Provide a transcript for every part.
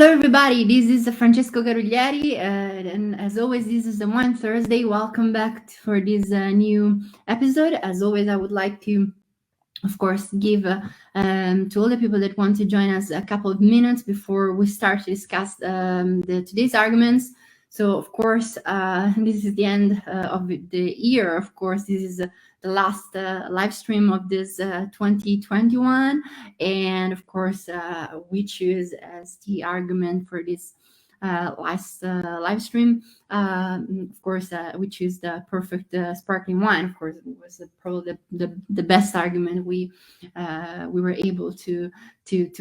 Hello, everybody. This is Francesco Garuglieri, and as always, this is the Wine Thursday. Welcome back for this new episode. As always, I would like to, of course, give to all the people that want to join us a couple of minutes before we start to discuss today's arguments. So, of course, this is the end of the year. Of course, this is the last live stream of this 2021. And of course, we choose as the argument for this last live stream. Of course, we choose the perfect sparkling wine. Of course, it was probably the best argument we were able to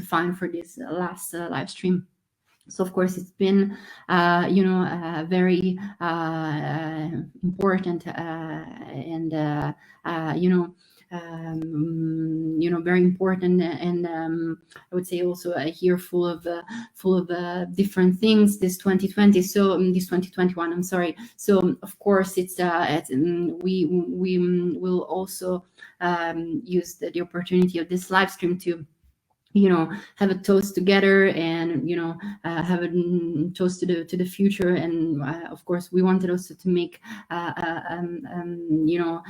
find for this last live stream. So of course it's been, very important and very important, and I would say also a year full of different things. This 2020, this 2021. I'm sorry. So of course we will also use the opportunity of this live stream to have a toast together and have a toast to the future. And of course we wanted also to make to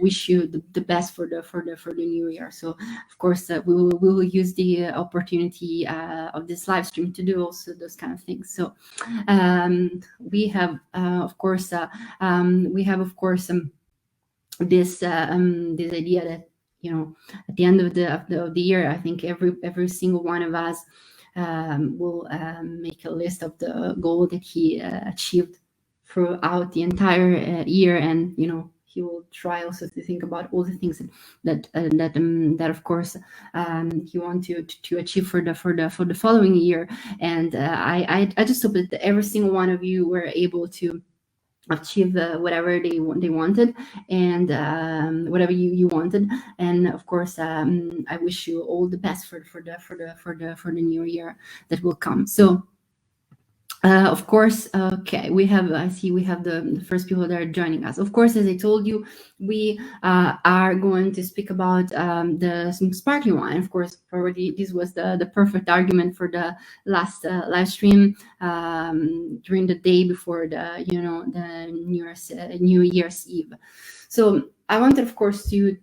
wish you the best for the new year. So of course we will use the opportunity of this live stream to do also those kind of things. So we have of course this idea that at the end of the year, I think every single one of us will make a list of the goal that he achieved throughout the entire year, and he will try also to think about all the things that of course he wants to achieve for the following year. And I just hope that every single one of you were able to achieve whatever they wanted, and whatever you wanted. And of course I wish you all the best for the new year that will come. So of course, okay, I see we have the first people that are joining us. Of course, as I told you, we are going to speak about the sparkling wine. Of course, already this was the perfect argument for the last live stream during the day before the New Year's Eve. So I wanted, of course, to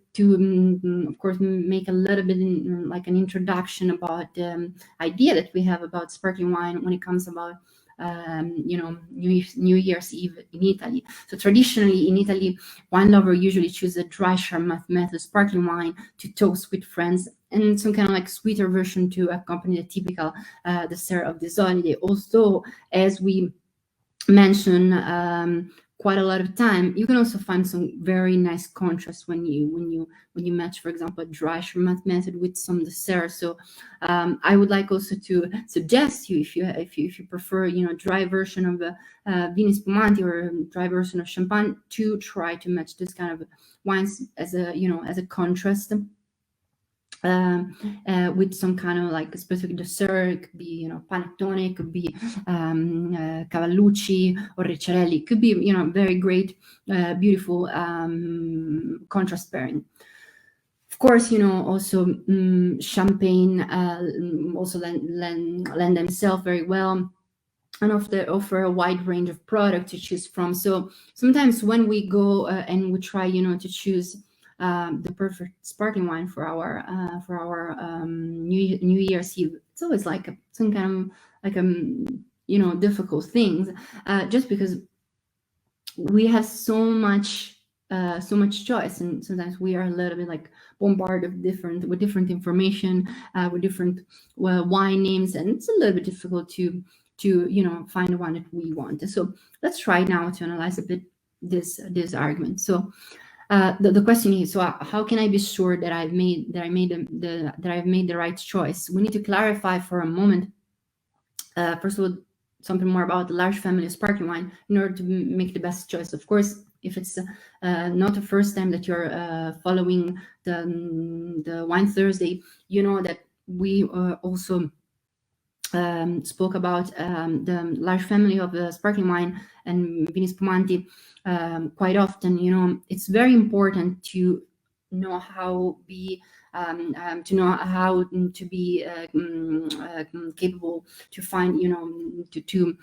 of course make a little bit like an introduction about the idea that we have about sparkling wine when it comes about New Year's Eve in Italy. So traditionally in Italy, wine lovers usually choose a dry Charmat method sparkling wine to toast with friends, and some kind of like sweeter version to accompany the typical dessert of this holiday. Also, as we mentioned quite a lot of time, you can also find some very nice contrast when you match, for example, a dry Charmat method with some dessert. So I would like also to suggest you, if you prefer dry version of vini spumanti or dry version of champagne, to try to match this kind of wines as a contrast with some kind of like specific dessert. It could be panettone, it could be cavallucci or ricciarelli. It could be very great, beautiful contrast pairing. Of course, also champagne also lend themselves very well, and offer a wide range of products to choose from. So sometimes when we go and we try to choose the perfect sparkling wine for our New Year's Eve, it's always like some kind of like difficult things, just because we have so much choice, and sometimes we are a little bit like bombarded with different information, with different wine names, and it's a little bit difficult to find the one that we want. So let's try now to analyze a bit this argument. So the question is, so how can I be sure that I've made the right choice? We need to clarify for a moment, first of all, something more about the large family of sparkling wine in order to make the best choice. Of course, if it's not the first time that you're following the Wine Thursday, you know that we also spoke about the large family of sparkling wine and vini spumanti quite often. It's very important to know how we to know how to be capable to find, to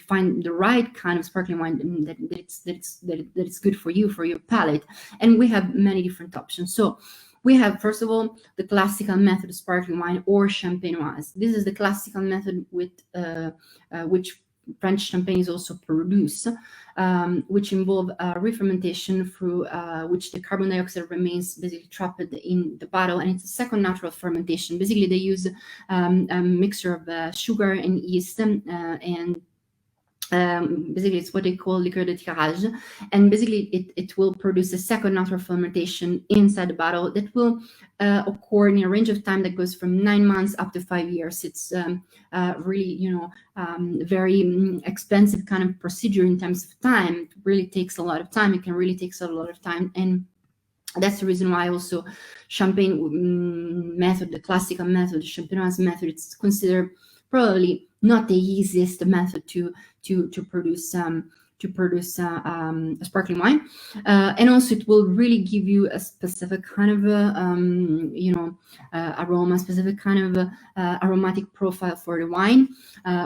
find the right kind of sparkling wine that it's good for you, for your palate. And we have many different options. So we have, first of all, the classical method of sparkling wine, or champenoise. This is the classical method with which French champagne is also produced, which involve re-fermentation through which the carbon dioxide remains basically trapped in the bottle, and it's a second natural fermentation. Basically, they use a mixture of sugar and yeast, and basically it's what they call liqueur de tirage, and basically it will produce a second natural fermentation inside the bottle that will occur in a range of time that goes from 9 months up to 5 years. It's really, very expensive kind of procedure in terms of time. It really takes a lot of time. It can really take a lot of time, and that's the reason why also champagne method, the classical method, the champenoise method, it's considered probably not the easiest method to produce a sparkling wine, and also it will really give you a specific kind of aroma, specific kind of aromatic profile for the wine,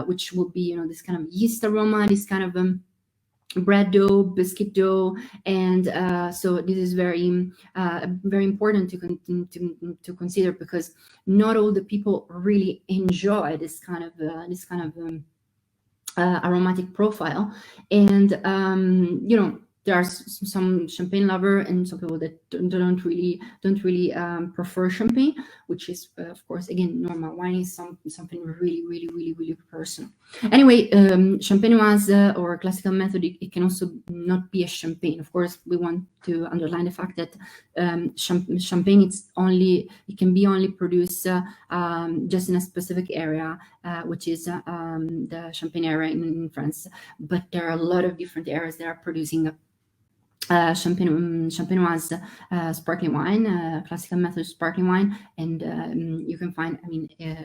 which will be this kind of yeast aroma, this kind of bread dough, biscuit dough, and so this is very very important to consider, because not all the people really enjoy this kind of aromatic profile, and there are some champagne lover and some people that don't really prefer champagne, which is of course again normal. Wine is something really personal. Anyway, champenoise or classical method, it can also not be a champagne. Of course, we want to underline the fact that champagne it can be only produced just in a specific area, which is the Champagne area in France. But there are a lot of different areas that are producing champenoise sparkling wine, classical method sparkling wine, and you can find,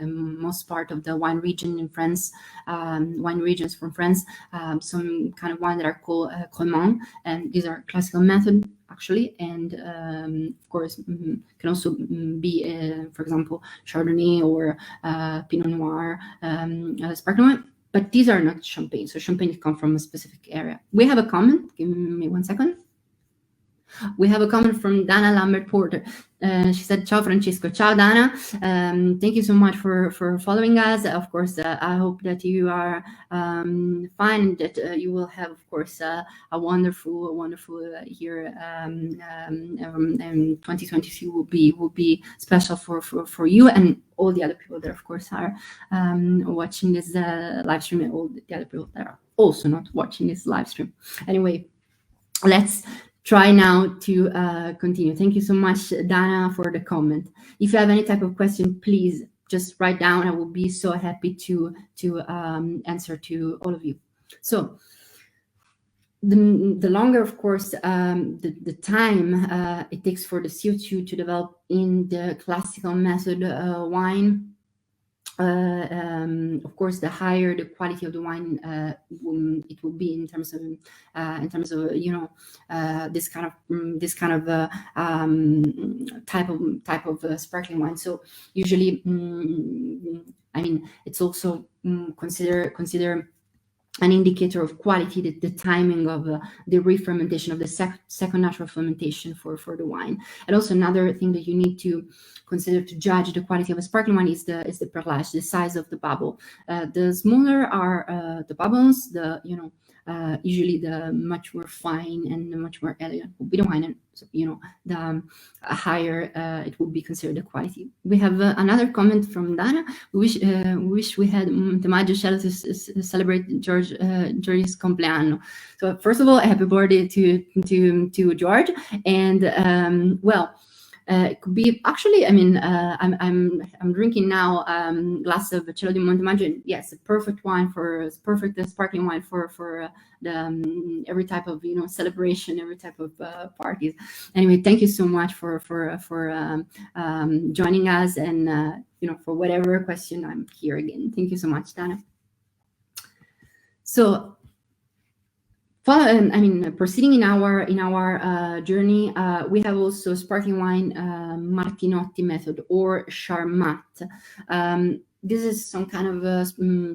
most part of the wine region in France, wine regions from France, some kind of wine that are called Cremant, and these are classical method actually, and of course can also be, for example, Chardonnay or Pinot Noir sparkling wine. But these are not champagne. So champagne come from a specific area. We have a comment. Give me 1 second. We have a comment from Dana Lambert Porter. She said, "Ciao Francesco." Ciao Dana. Thank you so much for following us. Of course, I hope that you are fine, that you will have, of course, a wonderful year. 2022 will be special for you and all the other people that, of course, are watching this live stream, and all the other people that are also not watching this live stream. Anyway, let's try now to continue. Thank you so much, Dana, for the comment. If you have any type of question, please just write down. I will be so happy to answer to all of you. So the longer, of course, the time it takes for the CO2 to develop in the classical method wine, of course, the higher the quality of the wine it will be in terms of this kind of type of sparkling wine. So usually, it's also consider an indicator of quality, the timing of the re-fermentation of the second natural fermentation for the wine. And also another thing that you need to consider to judge the quality of a sparkling wine is the perlage, the size of the bubble. The smaller are the bubbles, usually the much more fine and the much more elegant will be the wine, and the higher it will be considered the quality. We have another comment from Dana. We wish we had Montemagno Cielo to celebrate George's compleanno. So first of all, happy birthday to George, and it could be actually. I'm drinking now glass of Cielo di Montemagno. Yes, a perfect sparkling wine for the every type of celebration, every type of parties. Anyway, thank you so much for joining us, and for whatever question, I'm here again. Thank you so much, Dana. So Proceeding in our journey, we have also sparkling wine Martinotti method or Charmat. This is some kind of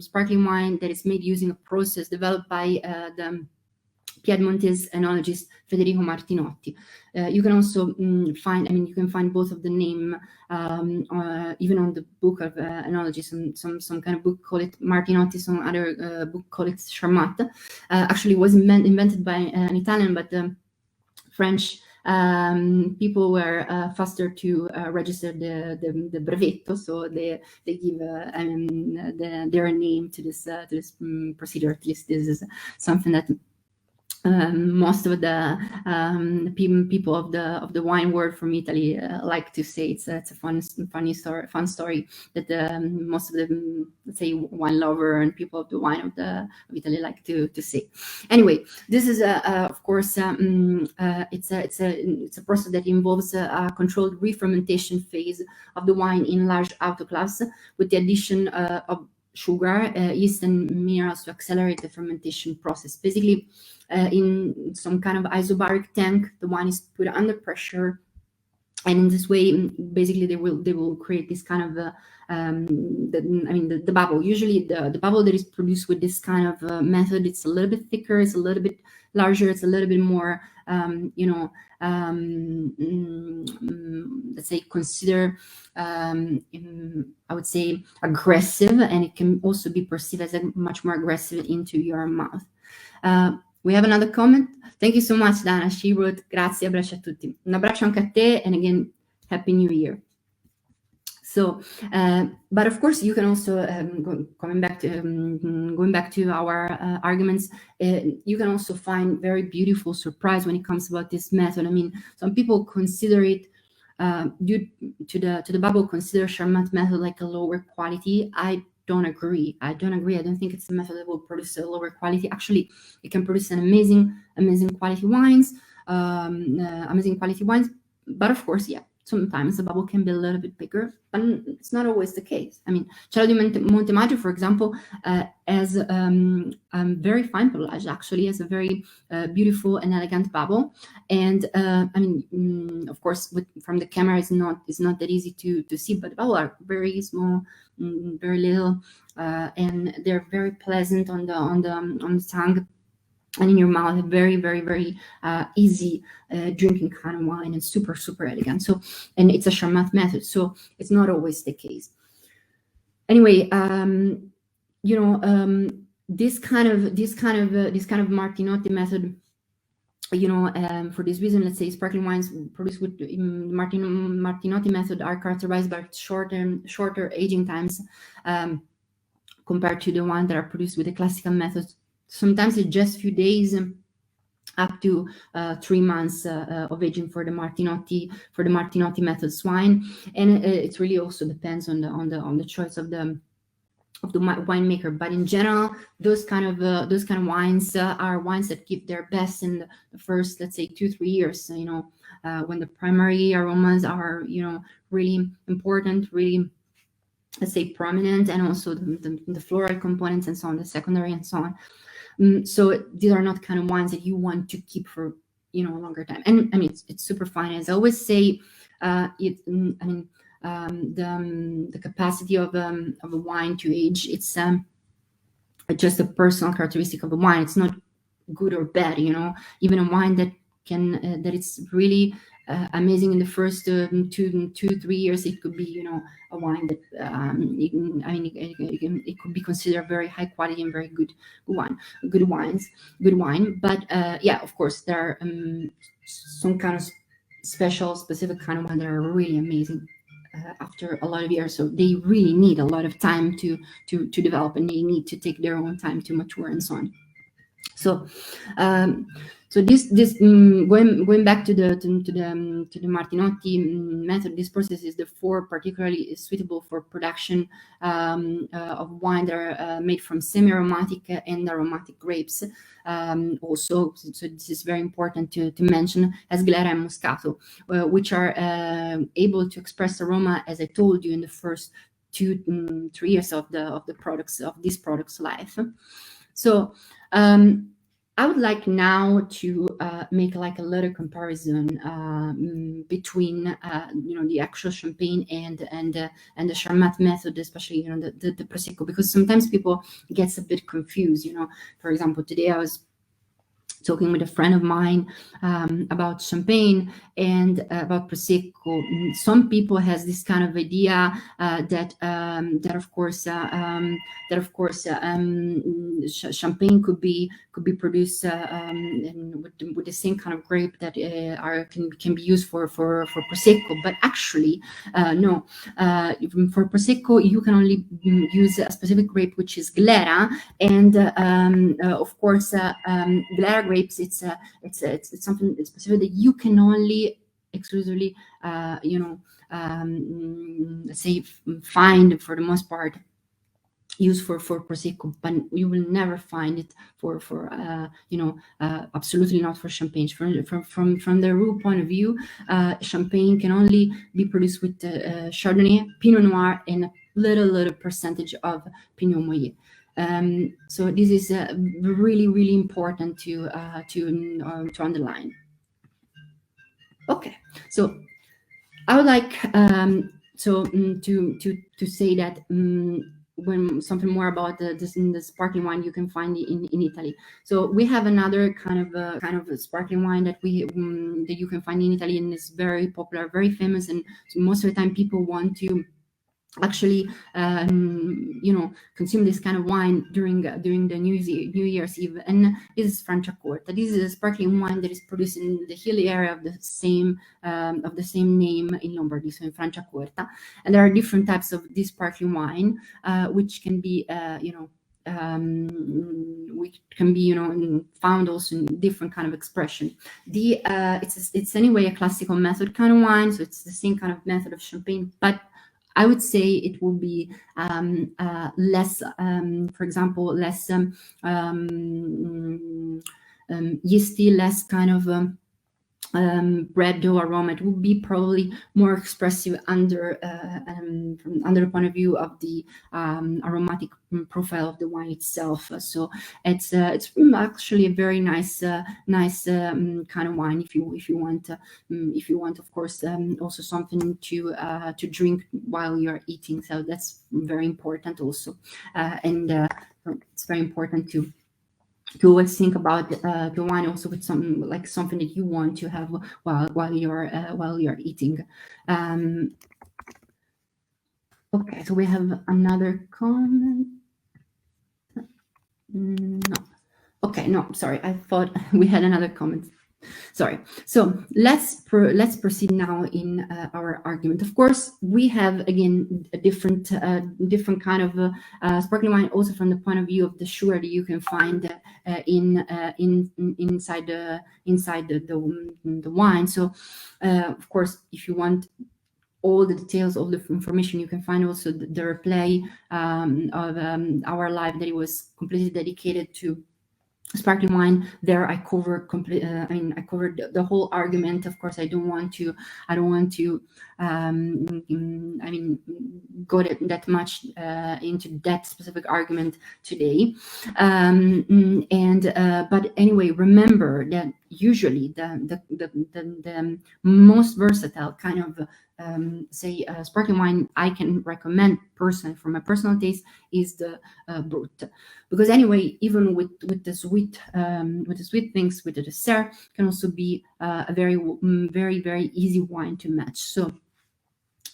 sparkling wine that is made using a process developed by the Piedmontese enologist Federico Martinotti. You can also find, you can find both of the name even on the book of enology. Some kind of book call it Martinotti, some other book call it Charmat. Actually, it was invented by an Italian, but French people were faster to register the brevetto, so they give their name to this procedure. At least this is something that most of the people of the wine world from Italy like to say. It's a fun story that most of the, let's say, wine lover and people of the wine of Italy like to say. Anyway, this is of course it's a process that involves a controlled re-fermentation phase of the wine in large autoclaves with the addition of sugar, yeast, and minerals to accelerate the fermentation process. Basically, in some kind of isobaric tank, the wine is put under pressure, and in this way, basically, they will create this kind of the bubble. Usually, the bubble that is produced with this kind of method, it's a little bit thicker, it's a little bit larger, it's a little bit more, let's say, consider, I would say, aggressive, and it can also be perceived as much more aggressive into your mouth. We have another comment. Thank you so much, Dana. She wrote, grazie, abbraccio a tutti. Un abbraccio anche a te, and again, Happy New Year. So, but of course, you can also, going back to our arguments, you can also find very beautiful surprise when it comes about this method. I mean, some people consider it, due to the bubble, consider Charmat method like a lower quality. I don't agree. I don't think it's a method that will produce a lower quality. Actually, it can produce an amazing quality wines, But of course, yeah, sometimes the bubble can be a little bit bigger, but it's not always the case. I mean, Cielo di Montemaggio, for example, has very fine pelage. Actually, has a very beautiful and elegant bubble. And of course, from the camera, it's not that easy to see, but the bubble are very small, very little, and they're very pleasant on the tongue and in your mouth. Very, very, very easy drinking kind of wine, and super, super elegant. So, and it's a Charmat method, so it's not always the case. Anyway, this kind of Martinotti method, for this reason, let's say sparkling wines produced with Martinotti method are characterized by shorter aging times compared to the ones that are produced with the classical method. Sometimes it's just a few days, up to 3 months of aging for the Martinotti method's wine, and it really also depends on the choice of the winemaker. But in general, those kind of wines are wines that give their best in the first, let's say, 2-3 years. When the primary aromas are really important, really, let's say, prominent, and also the floral components and so on, the secondary and so on. So these are not kind of wines that you want to keep for a longer time. And I mean, it's super fine. As I always say, the capacity of a wine to age, it's just a personal characteristic of a wine. It's not good or bad. Even a wine that it's really amazing in the first 2-3 years, it could be a wine that it could be considered very high quality and very good wine. But yeah, of course, there are some kind of specific kind of wine that are really amazing after a lot of years. So they really need a lot of time to develop, and they need to take their own time to mature and so on. So this going back to the Martinotti method, this process is therefore particularly suitable for production of wine that are made from semi-aromatic and aromatic grapes. Also, so this is very important to mention, as Glera and Moscato, which are able to express aroma, as I told you, in the first 2-3 years of this product's life. So I would like now to make like a little comparison between the actual champagne and the Charmat method, especially the prosecco, because sometimes people gets a bit confused. For example, today I was talking with a friend of mine about champagne and about prosecco. Some people has this kind of idea that of course champagne could be produced with the same kind of grape that can be used for prosecco. But actually, no. For prosecco, you can only use a specific grape, which is glera, and of course, glera grapes. It's something specific that you can only exclusively, let's say, find for the most part used for prosecco, but you will never find it for absolutely not for champagne. From the rule point of view, champagne can only be produced with Chardonnay, Pinot Noir, and a little percentage of Pinot Meunier. So this is really, really important to underline. Okay, so I would like to say that when something more about the sparkling wine you can find in Italy. So we have another kind of a sparkling wine that that you can find in Italy, and it's very popular, very famous, and most of the time people want to actually consume this kind of wine during the New Year's Eve, and this is Franciacort. This is a sparkling wine that is produced in the hilly area of the same name in Lombardy, so in Franciacorta. And there are different types of this sparkling wine, which can be found also in different kind of expression. It's anyway a classical method kind of wine, so it's the same kind of method of champagne, but I would say it will be less, for example, less yeasty, less kind of bread dough aroma. It would be probably more expressive under the point of view of the aromatic profile of the wine itself. So it's actually a very nice kind of wine if you want of course also something to drink while you're eating. So that's very important also, and it's very important to always think about the wine also with something that you want to have while you're eating. Okay, so we have another comment. No. Okay, no, sorry. I thought we had another comment. Sorry. So let's proceed now in our argument. Of course, we have again a different kind of sparkling wine, also from the point of view of the sugar that you can find inside the wine. So of course, if you want all the details, all the information, you can find also the replay of our live that it was completely dedicated to sparkling wine. There I cover I covered the whole argument. Of course, I don't want to go that much into that specific argument today. But anyway, remember that usually the most versatile kind of sparkling wine I can recommend personally from my personal taste is the Brut, because anyway, even with the sweet things, with the dessert, can also be a very very easy wine to match. So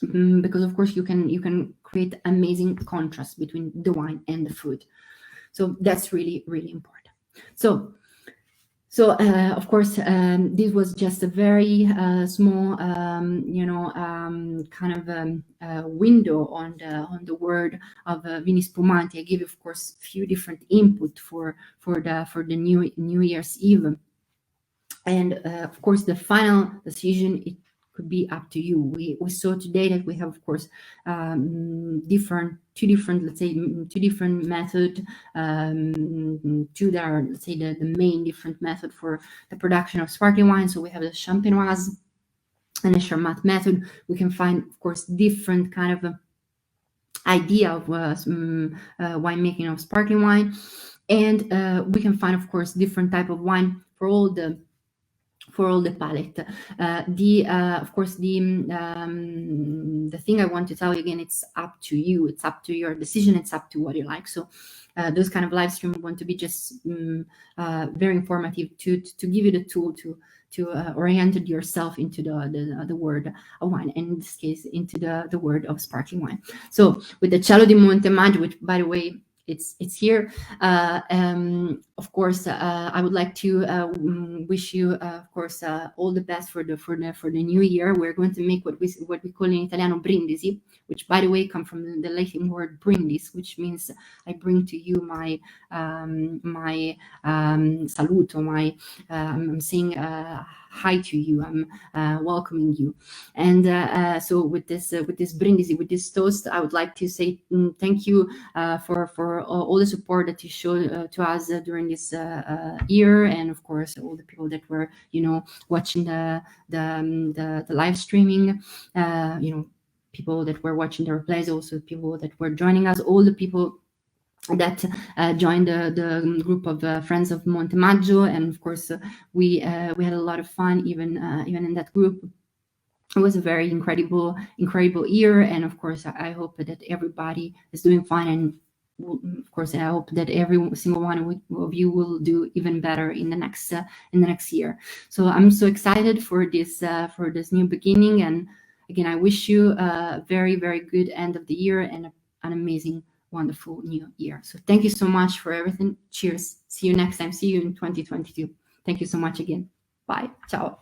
because of course you can create amazing contrast between the wine and the food. So that's really important. So of course, this was just a very small, kind of window on the word of vini spumanti. I give, of course, a few different input for the New Year's Eve, and of course, the final decision it could be up to you. We saw today that we have, of course, two different method, two that are, let's say, the main different method for the production of sparkling wine. So we have the Champenoise and the Charmat method. We can find, of course, different kind of idea of winemaking of sparkling wine. And we can find, of course, different type of wine for all the palette. Of course, the thing I want to tell you again, it's up to you. It's up to your decision. It's up to what you like. So those kind of live stream want to be just very informative to give you the tool to orient yourself into the word of wine, and in this case into the word of sparkling wine. So with the Cielo di Montemaggio, which by the way, it's here. Of course, I would like to wish you, of course, all the best for the new year. We're going to make what we call in Italiano brindisi, which, by the way, come from the Latin word brindis, which means I bring to you my saluto, I'm saying hi to you. I'm welcoming you. And so with this brindisi, with this toast, I would like to say thank you for all the support that you showed to us during this year, and of course all the people that were watching the live streaming, people that were watching the replays, also people that were joining us, all the people that joined the group of friends of Montemaggio, and of course we had a lot of fun even in that group. It was a very incredible year, and of course I hope that everybody is doing fine, and of course I hope that every single one of you will do even better in the next year. So I'm so excited for this new beginning, and again I wish you a very, very good end of the year and an amazing, wonderful new year. So thank you so much for everything. Cheers. See you next time. See you in 2022. Thank you so much again. Bye. Ciao.